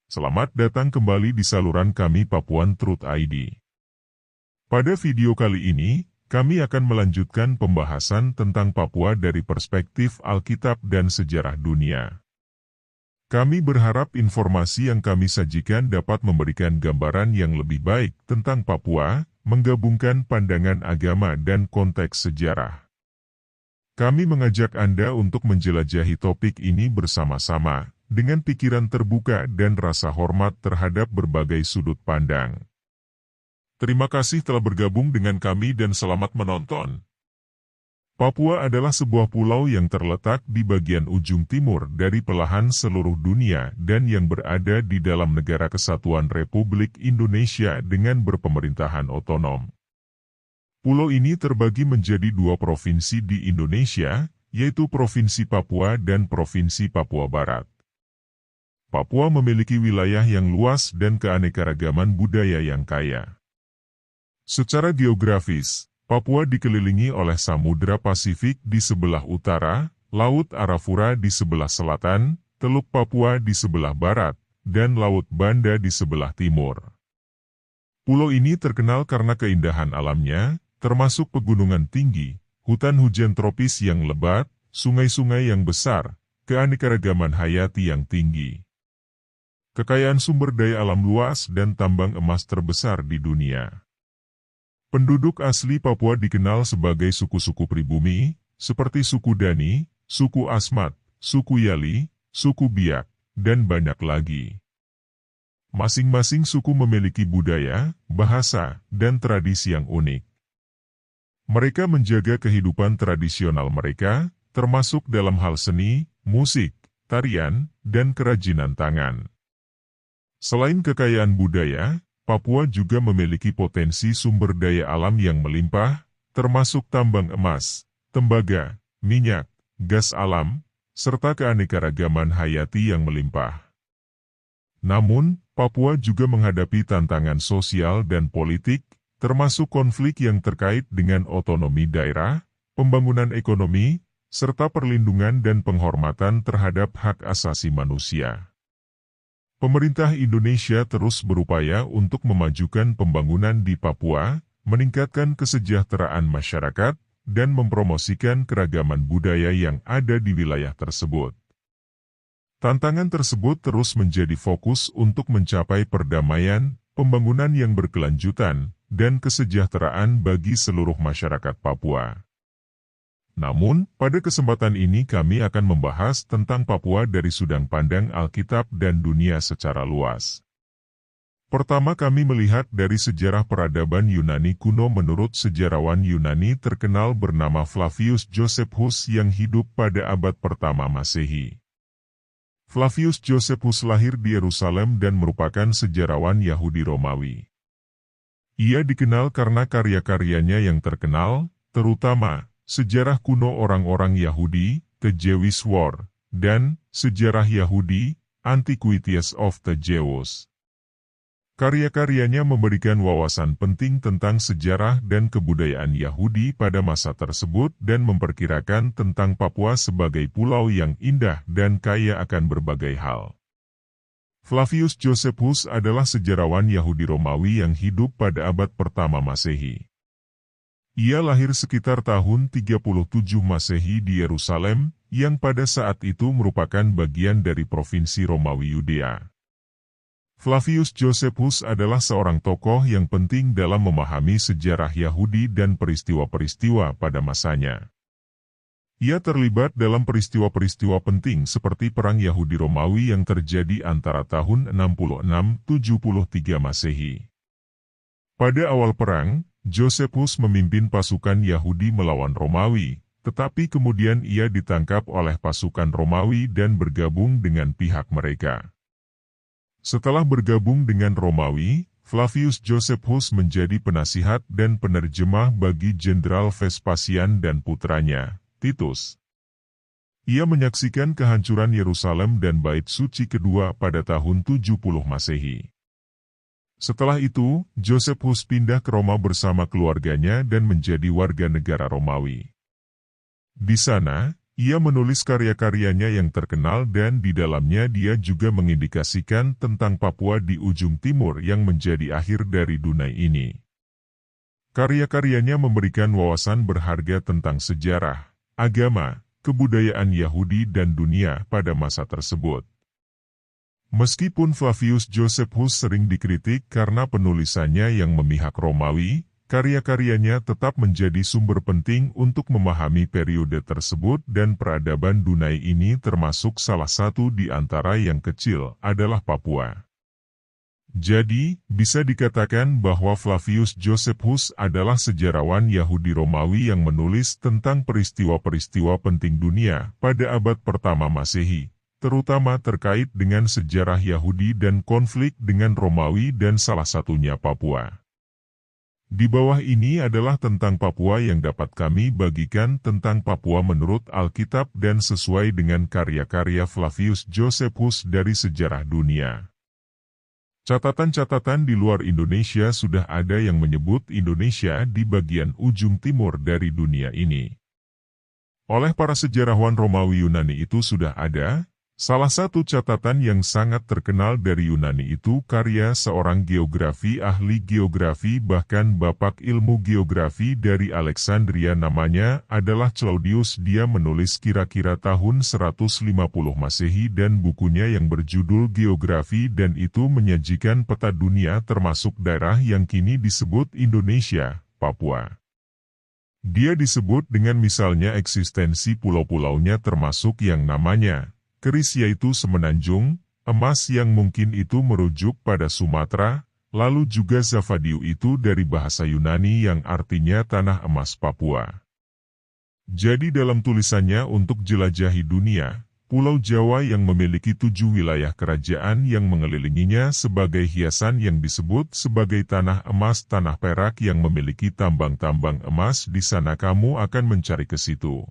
Selamat datang kembali di saluran kami Papuan Truth ID. Pada video kali ini, kami akan melanjutkan pembahasan tentang Papua dari perspektif Alkitab dan sejarah dunia. Kami berharap informasi yang kami sajikan dapat memberikan gambaran yang lebih baik tentang Papua, menggabungkan pandangan agama dan konteks sejarah. Kami mengajak Anda untuk menjelajahi topik ini bersama-sama, dengan pikiran terbuka dan rasa hormat terhadap berbagai sudut pandang. Terima kasih telah bergabung dengan kami dan selamat menonton. Papua adalah sebuah pulau yang terletak di bagian ujung timur dari belahan seluruh dunia dan yang berada di dalam Negara Kesatuan Republik Indonesia dengan berpemerintahan otonom. Pulau ini terbagi menjadi dua provinsi di Indonesia, yaitu Provinsi Papua dan Provinsi Papua Barat. Papua memiliki wilayah yang luas dan keanekaragaman budaya yang kaya. Secara geografis, Papua dikelilingi oleh Samudra Pasifik di sebelah utara, Laut Arafura di sebelah selatan, Teluk Papua di sebelah barat, dan Laut Banda di sebelah timur. Pulau ini terkenal karena keindahan alamnya, termasuk pegunungan tinggi, hutan hujan tropis yang lebat, sungai-sungai yang besar, keanekaragaman hayati yang tinggi. Kekayaan sumber daya alam luas dan tambang emas terbesar di dunia. Penduduk asli Papua dikenal sebagai suku-suku pribumi, seperti suku Dani, suku Asmat, suku Yali, suku Biak, dan banyak lagi. Masing-masing suku memiliki budaya, bahasa, dan tradisi yang unik. Mereka menjaga kehidupan tradisional mereka, termasuk dalam hal seni, musik, tarian, dan kerajinan tangan. Selain kekayaan budaya, Papua juga memiliki potensi sumber daya alam yang melimpah, termasuk tambang emas, tembaga, minyak, gas alam, serta keanekaragaman hayati yang melimpah. Namun, Papua juga menghadapi tantangan sosial dan politik, termasuk konflik yang terkait dengan otonomi daerah, pembangunan ekonomi, serta perlindungan dan penghormatan terhadap hak asasi manusia. Pemerintah Indonesia terus berupaya untuk memajukan pembangunan di Papua, meningkatkan kesejahteraan masyarakat, dan mempromosikan keragaman budaya yang ada di wilayah tersebut. Tantangan tersebut terus menjadi fokus untuk mencapai perdamaian, pembangunan yang berkelanjutan, dan kesejahteraan bagi seluruh masyarakat Papua. Namun, pada kesempatan ini kami akan membahas tentang Papua dari sudut pandang Alkitab dan dunia secara luas. Pertama kami melihat dari sejarah peradaban Yunani kuno menurut sejarawan Yunani terkenal bernama Flavius Josephus yang hidup pada abad pertama Masehi. Flavius Josephus lahir di Yerusalem dan merupakan sejarawan Yahudi Romawi. Ia dikenal karena karya-karyanya yang terkenal, terutama Sejarah Kuno Orang-orang Yahudi, The Jewish War, dan Sejarah Yahudi, Antiquities of the Jews. Karya-karyanya memberikan wawasan penting tentang sejarah dan kebudayaan Yahudi pada masa tersebut dan memperkirakan tentang Papua sebagai pulau yang indah dan kaya akan berbagai hal. Flavius Josephus adalah sejarawan Yahudi Romawi yang hidup pada abad pertama Masehi. Ia lahir sekitar tahun 37 Masehi di Yerusalem, yang pada saat itu merupakan bagian dari provinsi Romawi Yudea. Flavius Josephus adalah seorang tokoh yang penting dalam memahami sejarah Yahudi dan peristiwa-peristiwa pada masanya. Ia terlibat dalam peristiwa-peristiwa penting seperti Perang Yahudi Romawi yang terjadi antara tahun 66-73 Masehi. Pada awal perang, Josephus memimpin pasukan Yahudi melawan Romawi, tetapi kemudian ia ditangkap oleh pasukan Romawi dan bergabung dengan pihak mereka. Setelah bergabung dengan Romawi, Flavius Josephus menjadi penasihat dan penerjemah bagi Jenderal Vespasian dan putranya, Titus. Ia menyaksikan kehancuran Yerusalem dan Bait Suci kedua pada tahun 70 Masehi. Setelah itu, Josephus pindah ke Roma bersama keluarganya dan menjadi warga negara Romawi. Di sana, Ia menulis karya-karyanya yang terkenal dan di dalamnya dia juga mengindikasikan tentang Papua di ujung timur yang menjadi akhir dari Dunai ini. Karya-karyanya memberikan wawasan berharga tentang sejarah, agama, kebudayaan Yahudi dan dunia pada masa tersebut. Meskipun Flavius Josephus sering dikritik karena penulisannya yang memihak Romawi, karya-karyanya tetap menjadi sumber penting untuk memahami periode tersebut dan peradaban Dunai ini termasuk salah satu di antara yang kecil adalah Papua. Jadi, bisa dikatakan bahwa Flavius Josephus adalah sejarawan Yahudi Romawi yang menulis tentang peristiwa-peristiwa penting dunia pada abad pertama Masehi, terutama terkait dengan sejarah Yahudi dan konflik dengan Romawi dan salah satunya Papua. Di bawah ini adalah tentang Papua yang dapat kami bagikan tentang Papua menurut Alkitab dan sesuai dengan karya-karya Flavius Josephus dari sejarah dunia. Catatan-catatan di luar Indonesia sudah ada yang menyebut Indonesia di bagian ujung timur dari dunia ini. Oleh para sejarawan Romawi Yunani itu sudah ada. Salah satu catatan yang sangat terkenal dari Yunani itu karya seorang geografi ahli geografi bahkan bapak ilmu geografi dari Alexandria namanya adalah Claudius. Dia menulis kira-kira tahun 150 Masehi dan bukunya yang berjudul Geografi dan itu menyajikan peta dunia termasuk daerah yang kini disebut Indonesia, Papua. Dia disebut dengan misalnya eksistensi pulau-pulaunya termasuk yang namanya keris yaitu semenanjung, emas yang mungkin itu merujuk pada Sumatera, lalu juga Zavadiu itu dari bahasa Yunani yang artinya tanah emas Papua. Jadi dalam tulisannya untuk jelajahi dunia, Pulau Jawa yang memiliki 7 wilayah kerajaan yang mengelilinginya sebagai hiasan yang disebut sebagai tanah emas tanah perak yang memiliki tambang-tambang emas di sana kamu akan mencari ke situ.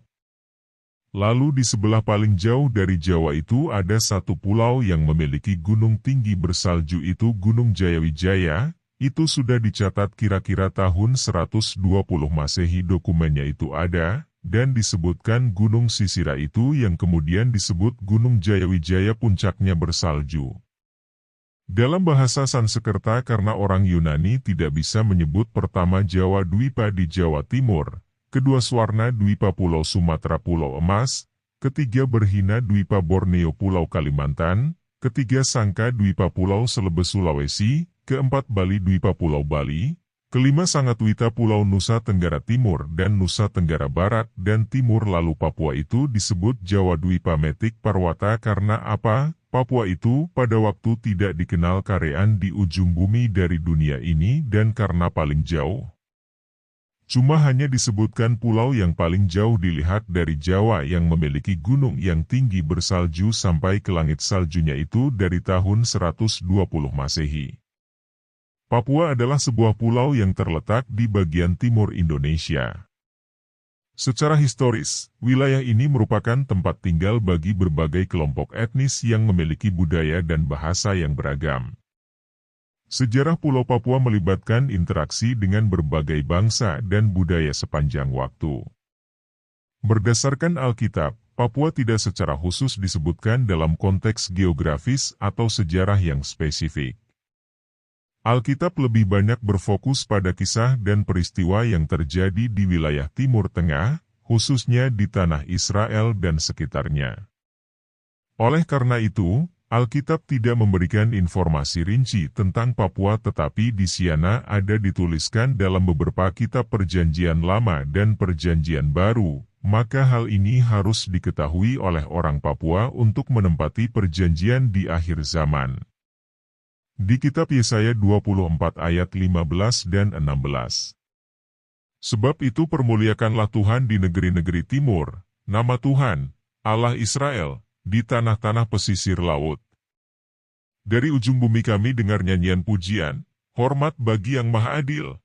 Lalu di sebelah paling jauh dari Jawa itu ada satu pulau yang memiliki gunung tinggi bersalju itu Gunung Jayawijaya, itu sudah dicatat kira-kira tahun 120 Masehi dokumennya itu ada, dan disebutkan Gunung Sisira itu yang kemudian disebut Gunung Jayawijaya puncaknya bersalju. Dalam bahasa Sanskerta karena orang Yunani tidak bisa menyebut pertama Jawa Dwipa di Jawa Timur, kedua Swarna Dwipa Pulau Sumatera Pulau Emas, ketiga Berhina Dwipa Borneo Pulau Kalimantan, ketiga Sangka Dwipa Pulau Selebes Sulawesi, keempat Bali Dwipa Pulau Bali, kelima Sangatwita Pulau Nusa Tenggara Timur dan Nusa Tenggara Barat dan Timur lalu Papua itu disebut Jawa Dwipa Metik Parwata karena apa? Papua itu pada waktu tidak dikenal karean di ujung bumi dari dunia ini dan karena paling jauh. Cuma hanya disebutkan pulau yang paling jauh dilihat dari Jawa yang memiliki gunung yang tinggi bersalju sampai ke langit saljunya itu dari tahun 120 Masehi. Papua adalah sebuah pulau yang terletak di bagian timur Indonesia. Secara historis, wilayah ini merupakan tempat tinggal bagi berbagai kelompok etnis yang memiliki budaya dan bahasa yang beragam. Sejarah Pulau Papua melibatkan interaksi dengan berbagai bangsa dan budaya sepanjang waktu. Berdasarkan Alkitab, Papua tidak secara khusus disebutkan dalam konteks geografis atau sejarah yang spesifik. Alkitab lebih banyak berfokus pada kisah dan peristiwa yang terjadi di wilayah Timur Tengah, khususnya di tanah Israel dan sekitarnya. Oleh karena itu, Alkitab tidak memberikan informasi rinci tentang Papua tetapi di sana ada dituliskan dalam beberapa kitab Perjanjian Lama dan Perjanjian Baru, maka hal ini harus diketahui oleh orang Papua untuk menempati perjanjian di akhir zaman. Di kitab Yesaya 24 ayat 15 dan 16. Sebab itu permuliakanlah Tuhan di negeri-negeri timur, nama Tuhan, Allah Israel, di tanah-tanah pesisir laut. Dari ujung bumi kami dengar nyanyian pujian, hormat bagi yang maha adil.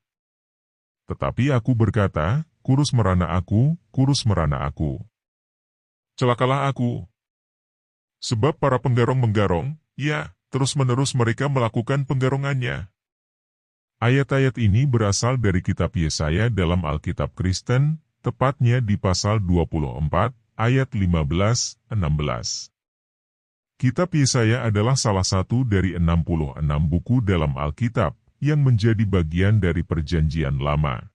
Tetapi aku berkata, kurus merana aku, kurus merana aku. Celakalah aku. Sebab para penggarong menggarong, ya, terus-menerus mereka melakukan penggarongannya. Ayat-ayat ini berasal dari kitab Yesaya dalam Alkitab Kristen, tepatnya di pasal 24, ayat 15-16. Kitab Yesaya adalah salah satu dari 66 buku dalam Alkitab yang menjadi bagian dari Perjanjian Lama.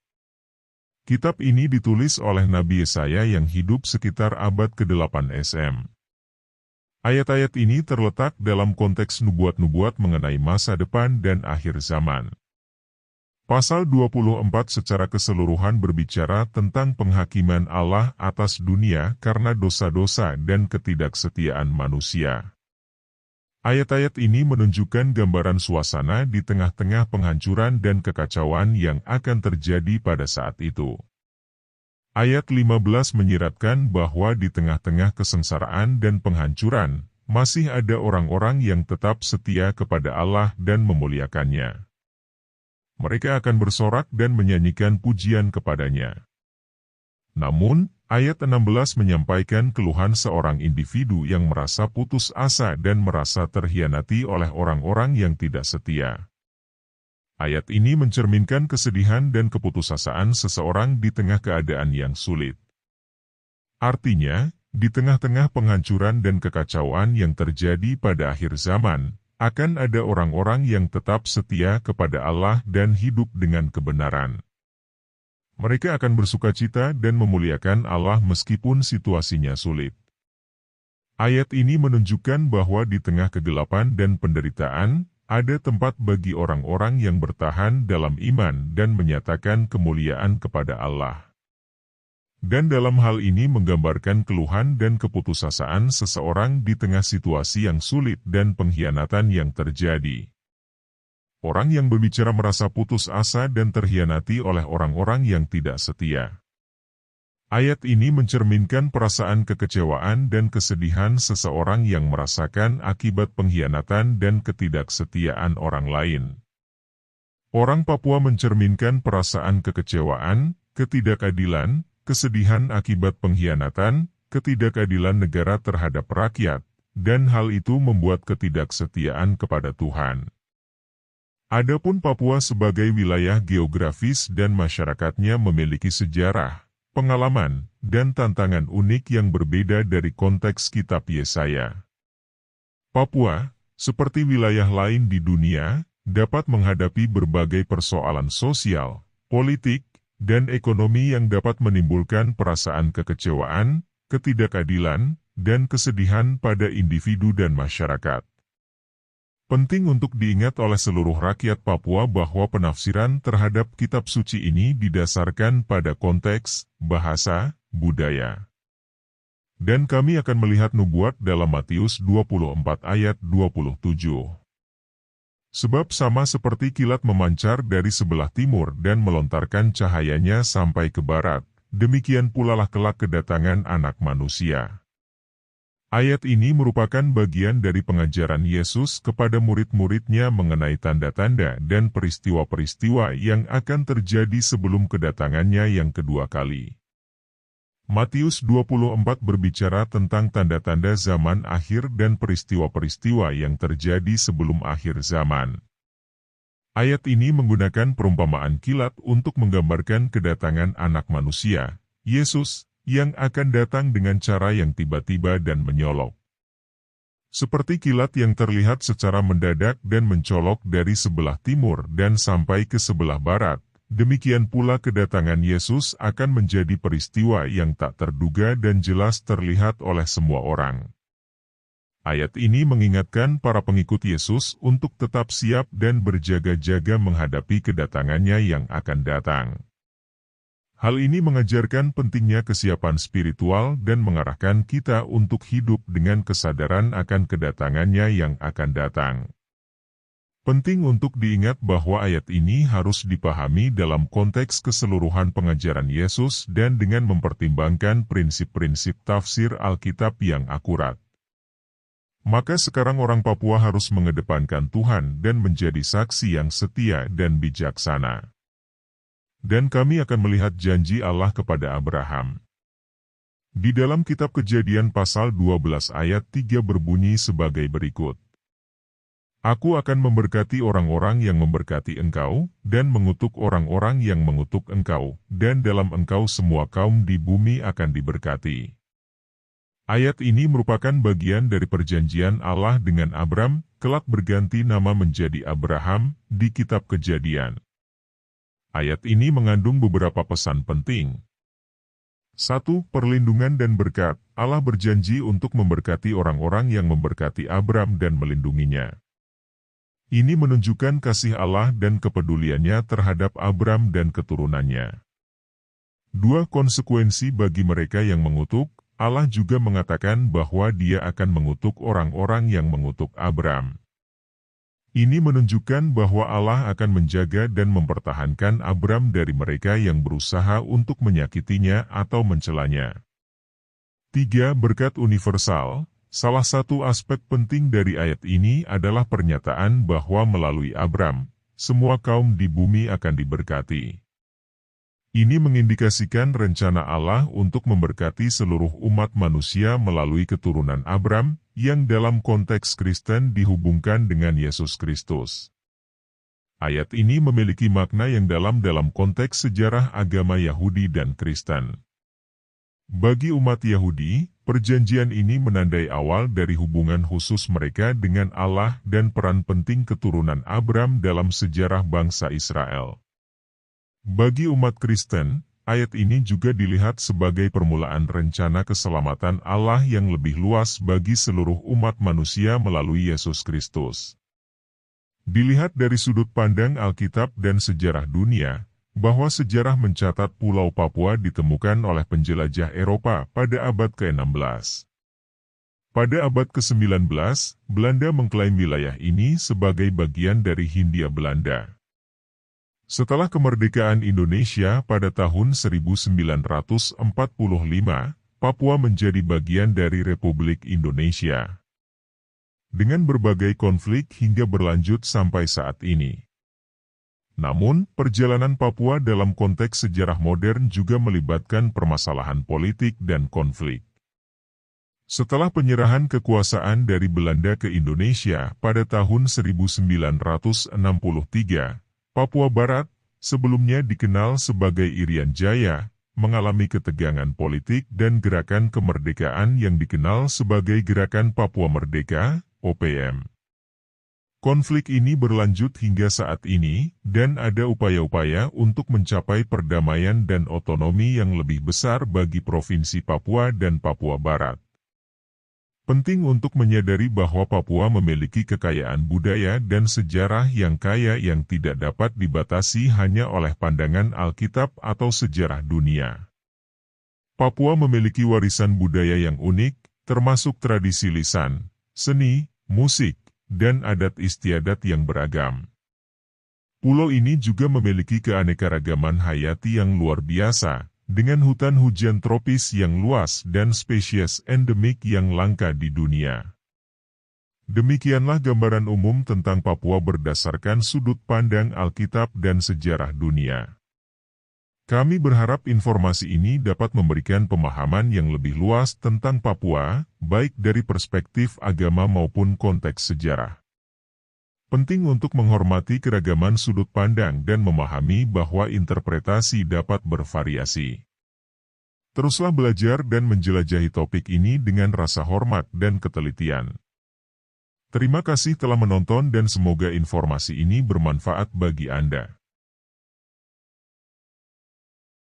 Kitab ini ditulis oleh Nabi Yesaya yang hidup sekitar abad ke-8 SM. Ayat-ayat ini terletak dalam konteks nubuat-nubuat mengenai masa depan dan akhir zaman. Pasal 24 secara keseluruhan berbicara tentang penghakiman Allah atas dunia karena dosa-dosa dan ketidaksetiaan manusia. Ayat-ayat ini menunjukkan gambaran suasana di tengah-tengah penghancuran dan kekacauan yang akan terjadi pada saat itu. Ayat 15 menyiratkan bahwa di tengah-tengah kesengsaraan dan penghancuran, masih ada orang-orang yang tetap setia kepada Allah dan memuliakannya. Mereka akan bersorak dan menyanyikan pujian kepadanya. Namun, ayat 16 menyampaikan keluhan seorang individu yang merasa putus asa dan merasa terhianati oleh orang-orang yang tidak setia. Ayat ini mencerminkan kesedihan dan keputusasaan seseorang di tengah keadaan yang sulit. Artinya, di tengah-tengah penghancuran dan kekacauan yang terjadi pada akhir zaman, akan ada orang-orang yang tetap setia kepada Allah dan hidup dengan kebenaran. Mereka akan bersukacita dan memuliakan Allah meskipun situasinya sulit. Ayat ini menunjukkan bahwa di tengah kegelapan dan penderitaan, ada tempat bagi orang-orang yang bertahan dalam iman dan menyatakan kemuliaan kepada Allah. Dan dalam hal ini menggambarkan keluhan dan keputusasaan seseorang di tengah situasi yang sulit dan pengkhianatan yang terjadi. Orang yang berbicara merasa putus asa dan terhianati oleh orang-orang yang tidak setia. Ayat ini mencerminkan perasaan kekecewaan dan kesedihan seseorang yang merasakan akibat pengkhianatan dan ketidaksetiaan orang lain. Orang Papua mencerminkan perasaan kekecewaan, ketidakadilan, kesedihan akibat pengkhianatan, ketidakadilan negara terhadap rakyat, dan hal itu membuat ketidaksetiaan kepada Tuhan. Adapun Papua sebagai wilayah geografis dan masyarakatnya memiliki sejarah, pengalaman, dan tantangan unik yang berbeda dari konteks kitab Yesaya. Papua, seperti wilayah lain di dunia, dapat menghadapi berbagai persoalan sosial, politik, dan ekonomi yang dapat menimbulkan perasaan kekecewaan, ketidakadilan, dan kesedihan pada individu dan masyarakat. Penting untuk diingat oleh seluruh rakyat Papua bahwa penafsiran terhadap kitab suci ini didasarkan pada konteks, bahasa, budaya. Dan kami akan melihat nubuat dalam Matius 24 ayat 27. Sebab sama seperti kilat memancar dari sebelah timur dan melontarkan cahayanya sampai ke barat, demikian pula lah kelak kedatangan Anak Manusia. Ayat ini merupakan bagian dari pengajaran Yesus kepada murid-muridnya mengenai tanda-tanda dan peristiwa-peristiwa yang akan terjadi sebelum kedatangannya yang kedua kali. Matius 24 berbicara tentang tanda-tanda zaman akhir dan peristiwa-peristiwa yang terjadi sebelum akhir zaman. Ayat ini menggunakan perumpamaan kilat untuk menggambarkan kedatangan Anak Manusia, Yesus, yang akan datang dengan cara yang tiba-tiba dan menyolok. Seperti kilat yang terlihat secara mendadak dan mencolok dari sebelah timur dan sampai ke sebelah barat, demikian pula kedatangan Yesus akan menjadi peristiwa yang tak terduga dan jelas terlihat oleh semua orang. Ayat ini mengingatkan para pengikut Yesus untuk tetap siap dan berjaga-jaga menghadapi kedatangannya yang akan datang. Hal ini mengajarkan pentingnya kesiapan spiritual dan mengarahkan kita untuk hidup dengan kesadaran akan kedatangannya yang akan datang. Penting untuk diingat bahwa ayat ini harus dipahami dalam konteks keseluruhan pengajaran Yesus dan dengan mempertimbangkan prinsip-prinsip tafsir Alkitab yang akurat. Maka sekarang orang Papua harus mengedepankan Tuhan dan menjadi saksi yang setia dan bijaksana. Dan kami akan melihat janji Allah kepada Abraham. Di dalam kitab Kejadian pasal 12 ayat 3 berbunyi sebagai berikut. Aku akan memberkati orang-orang yang memberkati engkau, dan mengutuk orang-orang yang mengutuk engkau, dan dalam engkau semua kaum di bumi akan diberkati. Ayat ini merupakan bagian dari perjanjian Allah dengan Abram, kelak berganti nama menjadi Abraham, di kitab Kejadian. Ayat ini mengandung beberapa pesan penting. 1. Perlindungan dan berkat. Allah berjanji untuk memberkati orang-orang yang memberkati Abram dan melindunginya. Ini menunjukkan kasih Allah dan kepeduliannya terhadap Abram dan keturunannya. 2. Konsekuensi bagi mereka yang mengutuk. Allah juga mengatakan bahwa Dia akan mengutuk orang-orang yang mengutuk Abram. Ini menunjukkan bahwa Allah akan menjaga dan mempertahankan Abram dari mereka yang berusaha untuk menyakitinya atau mencelanya. 3. Berkat universal. Salah satu aspek penting dari ayat ini adalah pernyataan bahwa melalui Abram, semua kaum di bumi akan diberkati. Ini mengindikasikan rencana Allah untuk memberkati seluruh umat manusia melalui keturunan Abram, yang dalam konteks Kristen dihubungkan dengan Yesus Kristus. Ayat ini memiliki makna yang dalam konteks sejarah agama Yahudi dan Kristen. Bagi umat Yahudi, perjanjian ini menandai awal dari hubungan khusus mereka dengan Allah dan peran penting keturunan Abram dalam sejarah bangsa Israel. Bagi umat Kristen, ayat ini juga dilihat sebagai permulaan rencana keselamatan Allah yang lebih luas bagi seluruh umat manusia melalui Yesus Kristus. Dilihat dari sudut pandang Alkitab dan sejarah dunia, bahwa sejarah mencatat Pulau Papua ditemukan oleh penjelajah Eropa pada abad ke-16. Pada abad ke-19, Belanda mengklaim wilayah ini sebagai bagian dari Hindia Belanda. Setelah kemerdekaan Indonesia pada tahun 1945, Papua menjadi bagian dari Republik Indonesia. Dengan berbagai konflik hingga berlanjut sampai saat ini. Namun, perjalanan Papua dalam konteks sejarah modern juga melibatkan permasalahan politik dan konflik. Setelah penyerahan kekuasaan dari Belanda ke Indonesia pada tahun 1963, Papua Barat, sebelumnya dikenal sebagai Irian Jaya, mengalami ketegangan politik dan gerakan kemerdekaan yang dikenal sebagai Gerakan Papua Merdeka, OPM. Konflik ini berlanjut hingga saat ini, dan ada upaya-upaya untuk mencapai perdamaian dan otonomi yang lebih besar bagi Provinsi Papua dan Papua Barat. Penting untuk menyadari bahwa Papua memiliki kekayaan budaya dan sejarah yang kaya yang tidak dapat dibatasi hanya oleh pandangan Alkitab atau sejarah dunia. Papua memiliki warisan budaya yang unik, termasuk tradisi lisan, seni, musik, dan adat istiadat yang beragam. Pulau ini juga memiliki keanekaragaman hayati yang luar biasa, dengan hutan hujan tropis yang luas dan spesies endemik yang langka di dunia. Demikianlah gambaran umum tentang Papua berdasarkan sudut pandang Alkitab dan sejarah dunia. Kami berharap informasi ini dapat memberikan pemahaman yang lebih luas tentang Papua, baik dari perspektif agama maupun konteks sejarah. Penting untuk menghormati keragaman sudut pandang dan memahami bahwa interpretasi dapat bervariasi. Teruslah belajar dan menjelajahi topik ini dengan rasa hormat dan ketelitian. Terima kasih telah menonton dan semoga informasi ini bermanfaat bagi Anda.